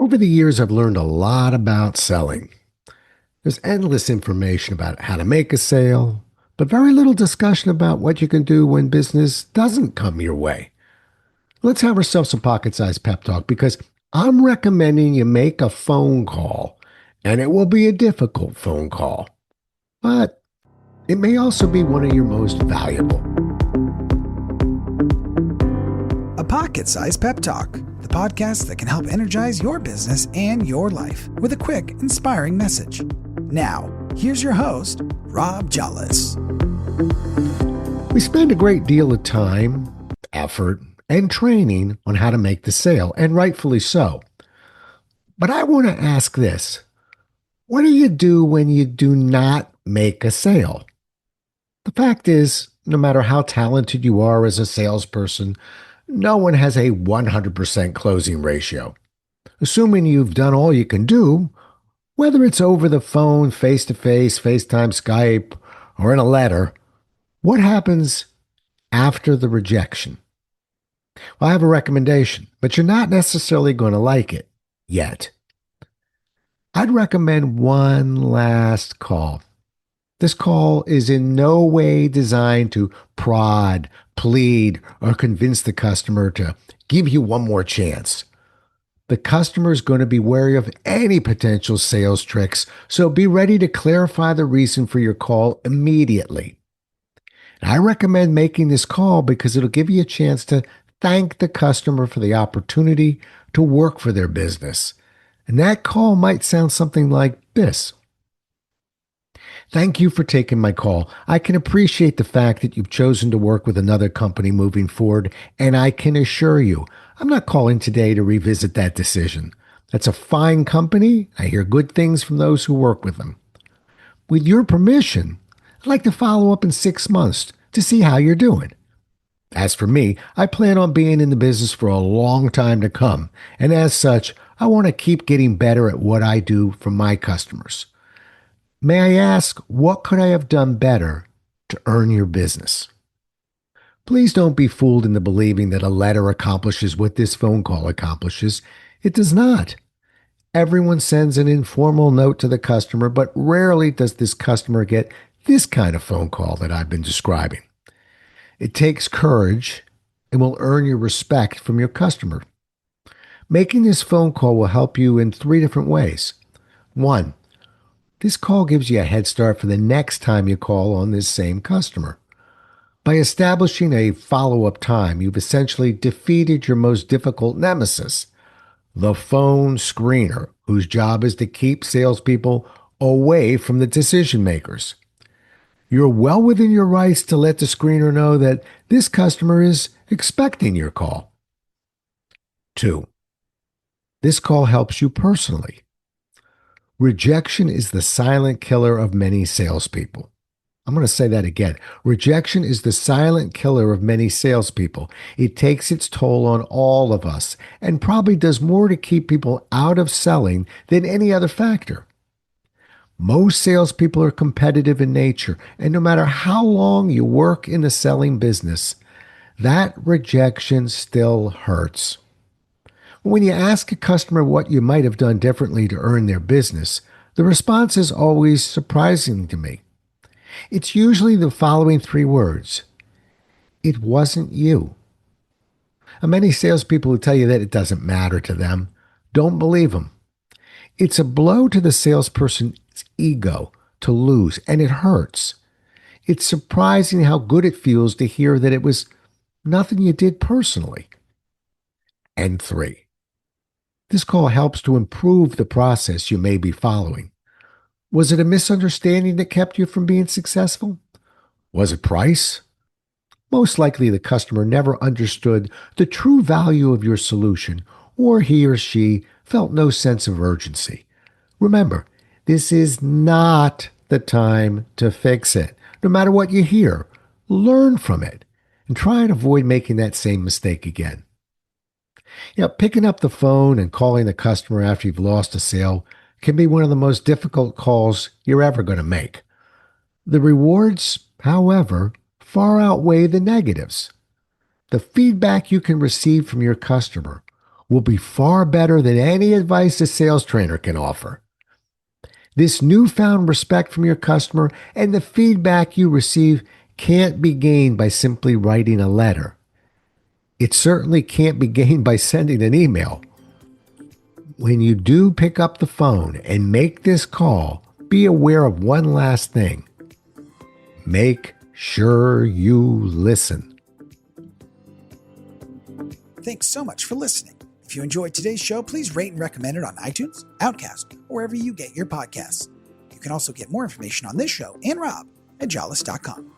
Over the years, I've learned a lot about selling. There's endless information about how to make a sale, but very little discussion about what you can do when business doesn't come your way. Let's have ourselves some pocket sized pep talk because I'm recommending you make a phone call, and it will be a difficult phone call, but it may also be one of your most valuable. A Pocket Sized Pep Talk, the podcast that can help energize your business and your life with a quick, inspiring message. Now, here's your host, Rob Jollis. We spend a great deal of time, effort, and training on how to make the sale, and rightfully so. But I want to ask this. What do you do when you do not make a sale? The fact is, no matter how talented you are as a salesperson, no one has a 100% closing ratio. Assuming you've done all you can do, whether it's over the phone, face-to-face, FaceTime, Skype, or in a letter, what happens after the rejection? Well, I have a recommendation, but you're not necessarily going to like it yet. I'd recommend one last call. This call is in no way designed to prod, plead, or convince the customer to give you one more chance. The customer is going to be wary of any potential sales tricks, so be ready to clarify the reason for your call immediately. And I recommend making this call because it'll give you a chance to thank the customer for the opportunity to work for their business. And that call might sound something like this. Thank you for taking my call. I can appreciate the fact that you've chosen to work with another company moving forward, and I can assure you, I'm not calling today to revisit that decision. That's a fine company. I hear good things from those who work with them. With your permission, I'd like to follow up in 6 months to see how you're doing. As for me, I plan on being in the business for a long time to come, and as such, I want to keep getting better at what I do for my customers. May I ask, what could I have done better to earn your business? Please don't be fooled into believing that a letter accomplishes what this phone call accomplishes. It does not. Everyone sends an informal note to the customer, but rarely does this customer get this kind of phone call that I've been describing. It takes courage and will earn your respect from your customer. Making this phone call will help you in 3 different ways. 1, this call gives you a head start for the next time you call on this same customer. By establishing a follow-up time, you've essentially defeated your most difficult nemesis, the phone screener, whose job is to keep salespeople away from the decision makers. You're well within your rights to let the screener know that this customer is expecting your call. 2, this call helps you personally. Rejection is the silent killer of many salespeople. I'm going to say that again. Rejection is the silent killer of many salespeople. It takes its toll on all of us and probably does more to keep people out of selling than any other factor. Most salespeople are competitive in nature, and no matter how long you work in the selling business, that rejection still hurts. When you ask a customer what you might have done differently to earn their business, the response is always surprising to me. It's usually the following 3 words. It wasn't you. And many salespeople who tell you that it doesn't matter to them, don't believe them. It's a blow to the salesperson's ego to lose, and it hurts. It's surprising how good it feels to hear that it was nothing you did personally. And 3, this call helps to improve the process you may be following. Was it a misunderstanding that kept you from being successful? Was it price? Most likely the customer never understood the true value of your solution, or he or she felt no sense of urgency. Remember, this is not the time to fix it. No matter what you hear, learn from it and try and avoid making that same mistake again. Picking up the phone and calling the customer after you've lost a sale can be one of the most difficult calls you're ever going to make. The rewards, however, far outweigh the negatives. The feedback you can receive from your customer will be far better than any advice a sales trainer can offer. This newfound respect from your customer and the feedback you receive can't be gained by simply writing a letter. It certainly can't be gained by sending an email. When you do pick up the phone and make this call, be aware of one last thing. Make sure you listen. Thanks so much for listening. If you enjoyed today's show, please rate and recommend it on iTunes, Outcast, or wherever you get your podcasts. You can also get more information on this show and Rob at jollis.com.